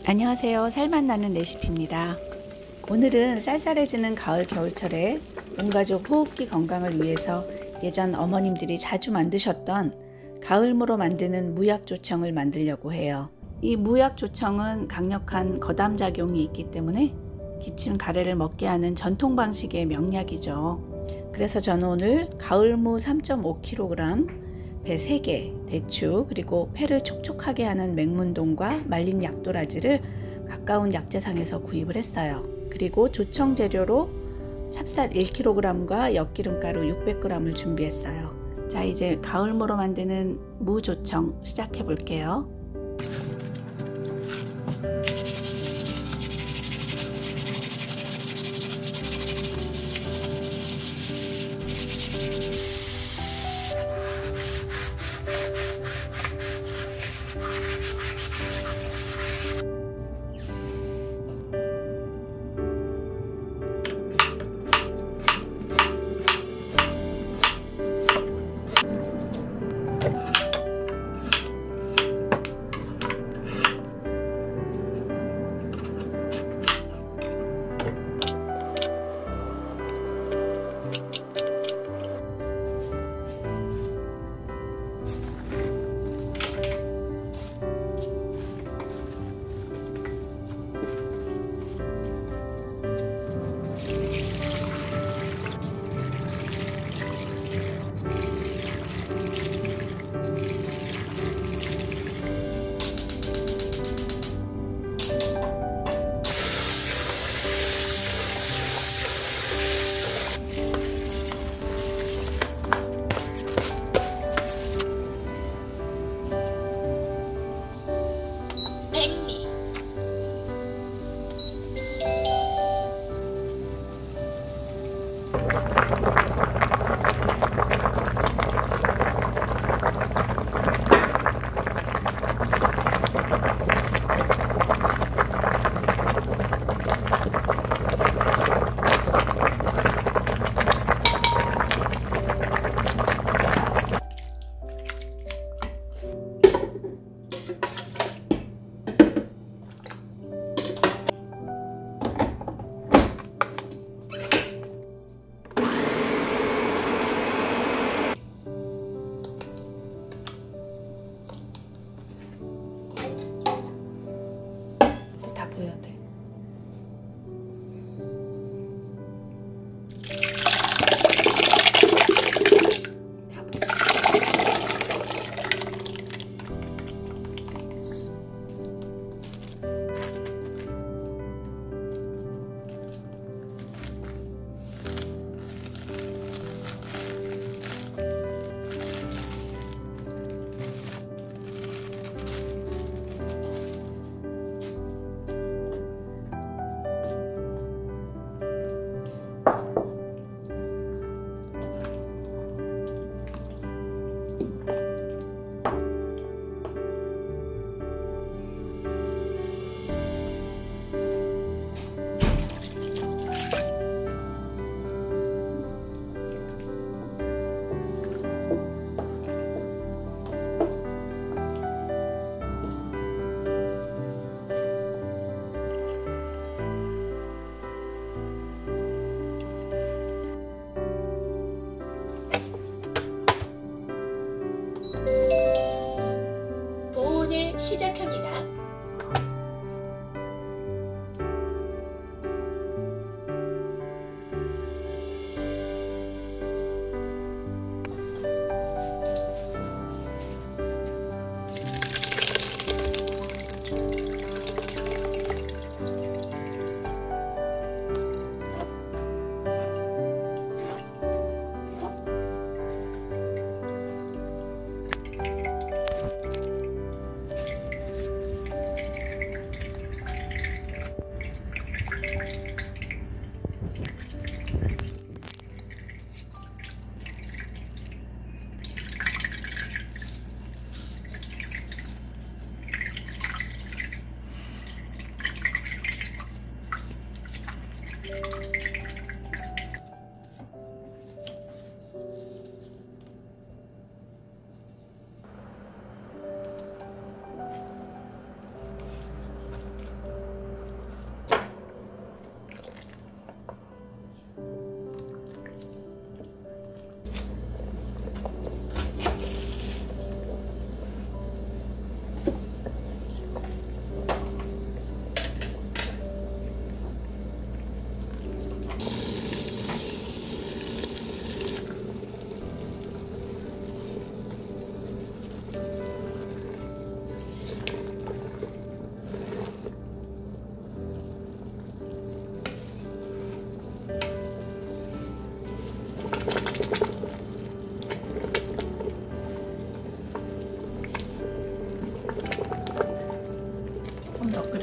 안녕하세요. 살맛 나는 레시피입니다. 오늘은 쌀쌀해지는 가을 겨울철에 온가족 호흡기 건강을 위해서 예전 어머님들이 자주 만드셨던 가을무로 만드는 무약조청을 만들려고 해요. 이 무약조청은 강력한 거담작용이 있기 때문에 기침 가래를 먹게 하는 전통 방식의 명약이죠. 그래서 저는 오늘 가을무 3.5kg, 배 3개, 대추, 그리고 폐를 촉촉하게 하는 맹문동과 말린 약도라지를 가까운 약재상에서 구입을 했어요. 그리고 조청 재료로 찹쌀 1kg과 엿기름가루 600g을 준비했어요. 자, 이제 가을무로 만드는 무조청 시작해 볼게요. 다 보여야 돼.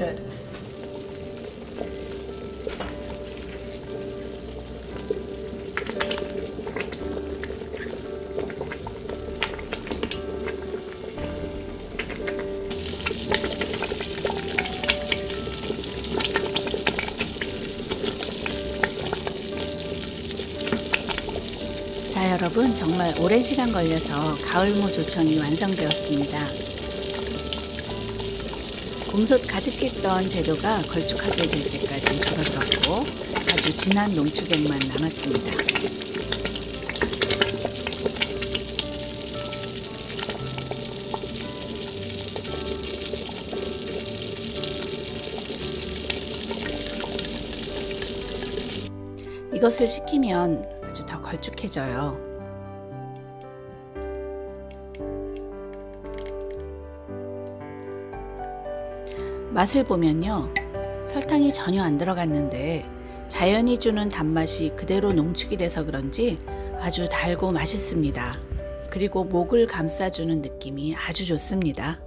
끓여야 되겠어. 자, 여러분, 정말 오랜 시간 걸려서 가을무 조청이 완성되었습니다. 곰솥 가득했던 재료가 걸쭉하게 될 때까지 졸아들었고 아주 진한 농축액만 남았습니다. 이것을 식히면 아주 더 걸쭉해져요. 맛을 보면요, 설탕이 전혀 안 들어갔는데 자연이 주는 단맛이 그대로 농축이 돼서 그런지 아주 달고 맛있습니다. 그리고 목을 감싸주는 느낌이 아주 좋습니다.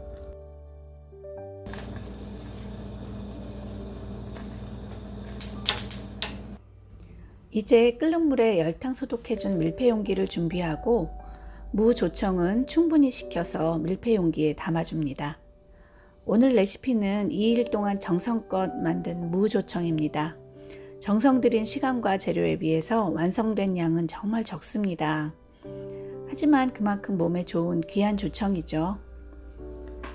이제 끓는 물에 열탕 소독해준 밀폐 용기를 준비하고 무 조청은 충분히 식혀서 밀폐 용기에 담아줍니다. 오늘 레시피는 2일 동안 정성껏 만든 무 조청입니다. 정성 들인 시간과 재료에 비해서 완성된 양은 정말 적습니다. 하지만 그만큼 몸에 좋은 귀한 조청이죠.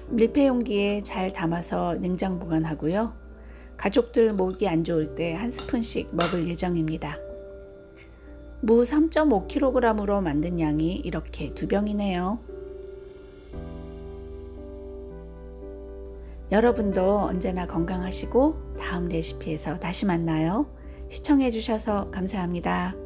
밀폐 용기에 잘 담아서 냉장 보관하고요. 가족들 목이 안 좋을 때 한 스푼씩 먹을 예정입니다. 무 3.5kg으로 만든 양이 이렇게 2병이네요. 여러분도 언제나 건강하시고 다음 레시피에서 다시 만나요. 시청해 주셔서 감사합니다.